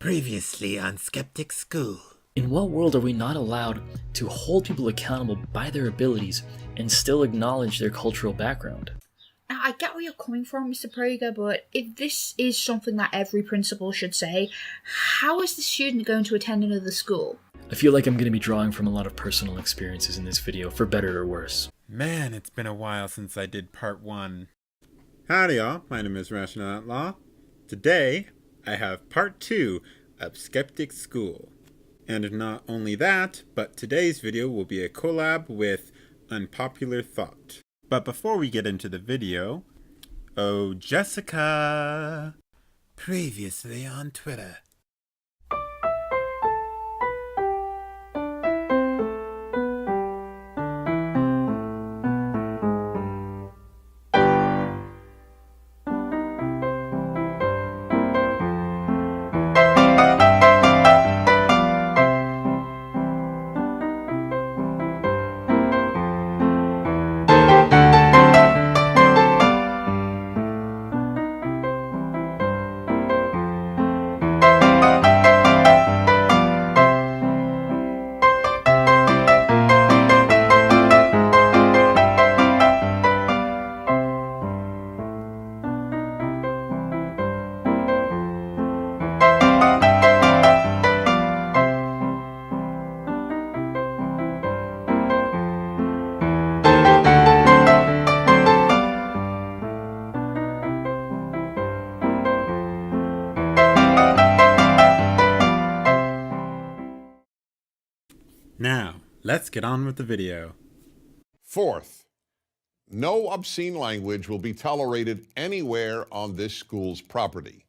Previously on Skeptic School. In what world are we not allowed to hold people accountable by their abilities and still acknowledge their cultural background? I get where you're coming from, Mr. Prager, but if this is something that every principal should say, how is the student going to attend another school? I feel like I'm going to be drawing from a lot of personal experiences in this video, for better or worse. Man, it's been a while since I did part 1. Howdy y'all, my name is Rational Outlaw. Today, I have part 2 of Skeptic School. And not only that, but today's video will be a collab with Unpopular Thought. But before we get into the video, oh Jessica! Previously on Twitter. Now, let's get on with the video. Fourth, no obscene language will be tolerated anywhere on this school's property.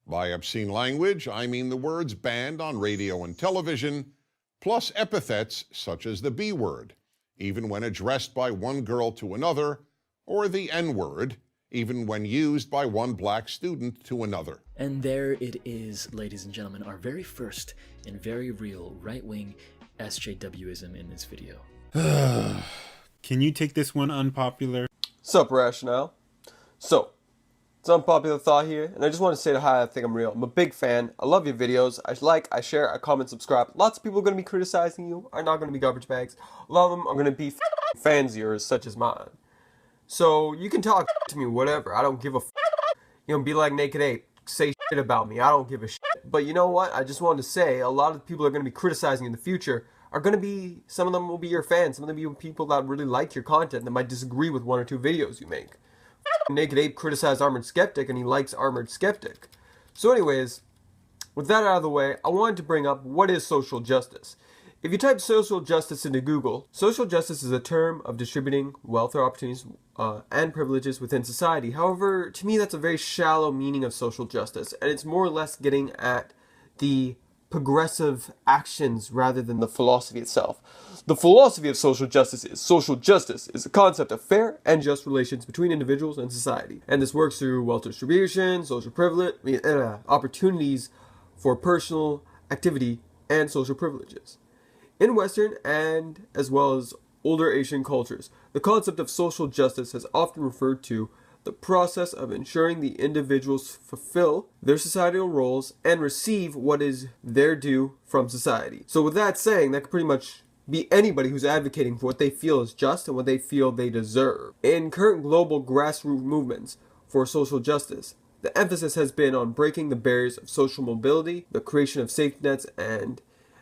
By obscene language, I mean the words banned on radio and television, plus epithets such as the B word, even when addressed by one girl to another, or the N word, even when used by one black student to another. And there it is, ladies and gentlemen, our very first and very real right-wing SJWism in this video. Can you take this one, Unpopular? Sup, Rationale? So, it's Unpopular Thought here, and I just want to say hi, I think I'm real. I'm a big fan. I love your videos. I like, I share, I comment, subscribe. Lots of people are going to be criticizing you, are not going to be garbage bags. A lot of them are going to be fans of yours, such as mine. So, you can talk to me, whatever. I don't give a You know, be like Naked Ape. Say shit about me. I don't give a shit. But you know what? I just wanted to say, a lot of the people are going to be criticizing in the future are going to be, some of them will be your fans. Some of them will be people that really like your content that might disagree with one or two videos you make. Naked Ape criticized Armored Skeptic and he likes Armored Skeptic. So anyways, with that out of the way, I wanted to bring up what is social justice. If you type social justice into Google, social justice is a term of distributing wealth or opportunities and privileges within society. However, to me that's a very shallow meaning of social justice, and it's more or less getting at the progressive actions rather than the philosophy itself. The philosophy of social justice is a concept of fair and just relations between individuals and society. And this works through wealth distribution, social privilege, opportunities for personal activity and social privileges. In Western and as well as older Asian cultures, the concept of social justice has often referred to the process of ensuring the individuals fulfill their societal roles and receive what is their due from society. So with that saying, that could pretty much be anybody who's advocating for what they feel is just and what they feel they deserve. In current global grassroots movements for social justice, the emphasis has been on breaking the barriers of social mobility, the creation of safety nets, and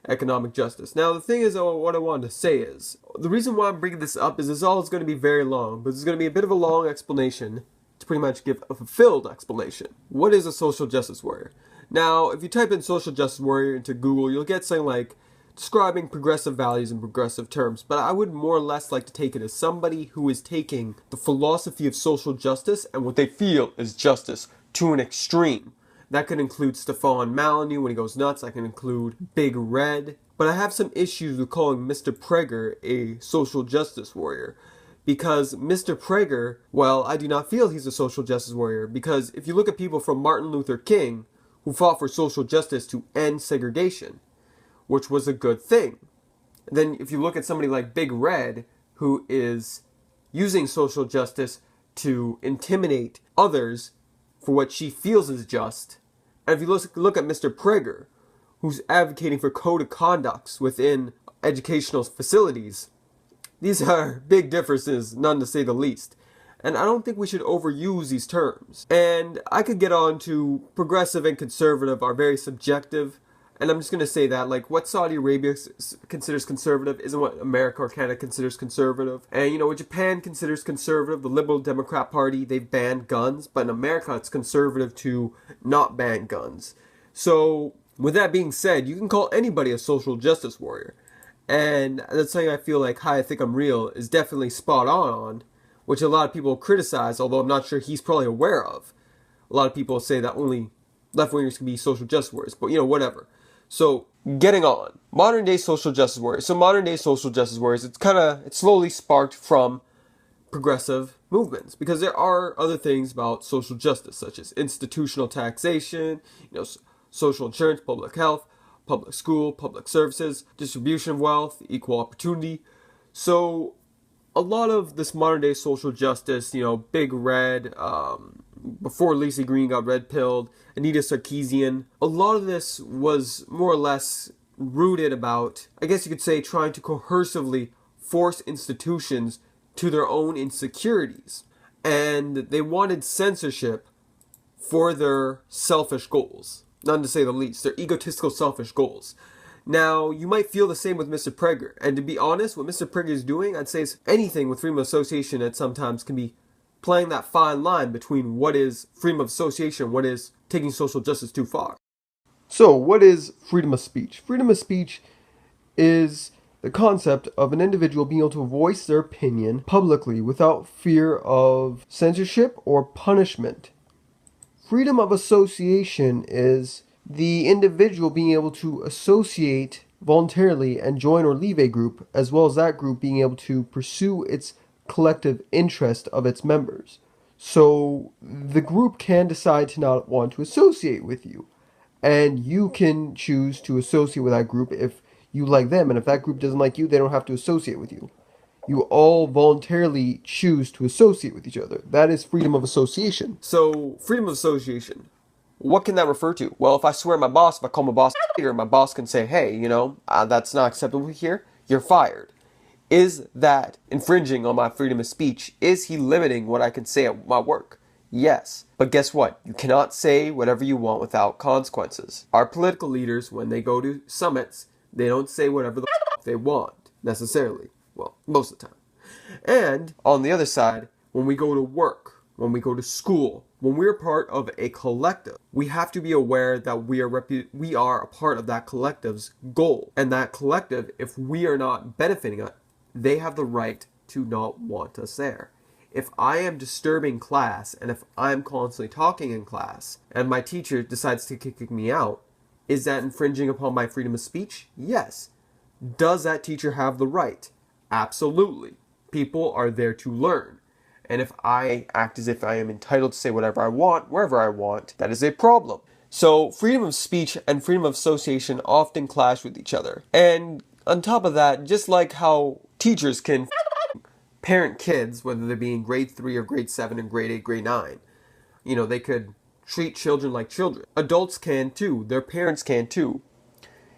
economic justice. Now the thing is, what I wanted to say is, the reason why I'm bringing this up is this all is going to be very long, but it's going to be a bit of a long explanation to pretty much give a fulfilled explanation. What is a social justice warrior? Now, if you type in social justice warrior into Google, you'll get something like describing progressive values in progressive terms, but I would more or less like to take it as somebody who is taking the philosophy of social justice and what they feel is justice to an extreme. That could include Stefan Molyneux when he goes nuts. That can include Big Red. But I have some issues with calling Mr. Prager a social justice warrior. Because Mr. Prager, well, I do not feel he's a social justice warrior. Because if you look at people from Martin Luther King, who fought for social justice to end segregation, which was a good thing. And then if you look at somebody like Big Red, who is using social justice to intimidate others for what she feels is just, And if you look at Mr. Prager, who's advocating for code of conducts within educational facilities, these are big differences, none to say the least. And I don't think we should overuse these terms. And I could get on to progressive and conservative are very subjective. And I'm just going to say that, like, what Saudi Arabia considers conservative isn't what America or Canada considers conservative. And, what Japan considers conservative, the Liberal Democrat Party, they've banned guns. But in America, it's conservative to not ban guns. So, with that being said, you can call anybody a social justice warrior. And that's something I feel like Hi, I Think I'm Real is definitely spot on, which a lot of people criticize, although I'm not sure he's probably aware of. A lot of people say that only left-wingers can be social justice warriors, but whatever. So, getting on. Modern day social justice warriors. So modern day social justice warriors, it's slowly sparked from progressive movements, because there are other things about social justice, such as institutional taxation, social insurance, public health, public school, public services, distribution of wealth, equal opportunity. So a lot of this modern day social justice, Big Red, before Lacey Green got red-pilled, Anita Sarkeesian, a lot of this was more or less rooted about, I guess you could say, trying to coercively force institutions to their own insecurities. And they wanted censorship for their selfish goals. None to say the least. Their egotistical, selfish goals. Now, you might feel the same with Mr. Prager. And to be honest, what Mr. Prager is doing, I'd say, is anything with freedom of association that sometimes can be playing that fine line between what is freedom of association, what is taking social justice too far. So, what is freedom of speech? Freedom of speech is the concept of an individual being able to voice their opinion publicly without fear of censorship or punishment. Freedom of association is the individual being able to associate voluntarily and join or leave a group, as well as that group being able to pursue its collective interest of its members. So the group can decide to not want to associate with you, and you can choose to associate with that group if you like them, and if that group doesn't like you, they don't have to associate with you. You all voluntarily choose to associate with each other. That is freedom of association. So, freedom of association. What can that refer to? Well, if I swear at my boss, if I call my boss here, my boss can say, hey, that's not acceptable here, you're fired. Is that infringing on my freedom of speech? Is he limiting what I can say at my work? Yes. But guess what? You cannot say whatever you want without consequences. Our political leaders, when they go to summits, they don't say whatever the they want, necessarily. Well, most of the time. And on the other side, when we go to work, when we go to school, when we're part of a collective, we have to be aware that we are a part of that collective's goal. And that collective, if we are not benefiting it, they have the right to not want us there. If I am disturbing class, and if I'm constantly talking in class, and my teacher decides to kick me out, is that infringing upon my freedom of speech? Yes. Does that teacher have the right? Absolutely. People are there to learn. And if I act as if I am entitled to say whatever I want, wherever I want, that is a problem. So freedom of speech and freedom of association often clash with each other. And on top of that, just like how teachers can parent kids, whether they're being grade 3 or grade 7 and grade 8, grade 9, they could treat children like children. Adults can too. Their parents can too.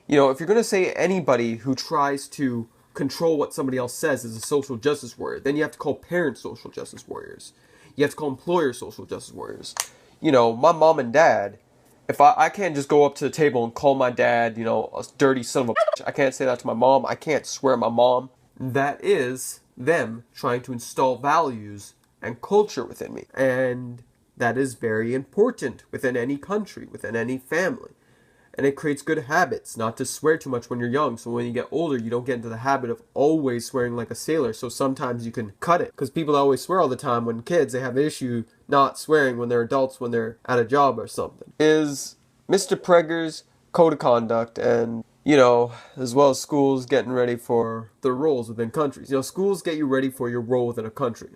If you're going to say anybody who tries to control what somebody else says is a social justice warrior, then you have to call parents social justice warriors. You have to call employers social justice warriors. My mom and dad, if I can't just go up to the table and call my dad, a dirty son of a bitch. I can't say that to my mom. I can't swear at my mom. That is them trying to install values and culture within me. And that is very important within any country, within any family. And it creates good habits, not to swear too much when you're young. So when you get older, you don't get into the habit of always swearing like a sailor. So sometimes you can cut it. Because people always swear all the time. When kids, they have an issue not swearing when they're adults, when they're at a job or something. Is Mr. Prager's code of conduct and, as well as schools getting ready for their roles within countries. Schools get you ready for your role within a country.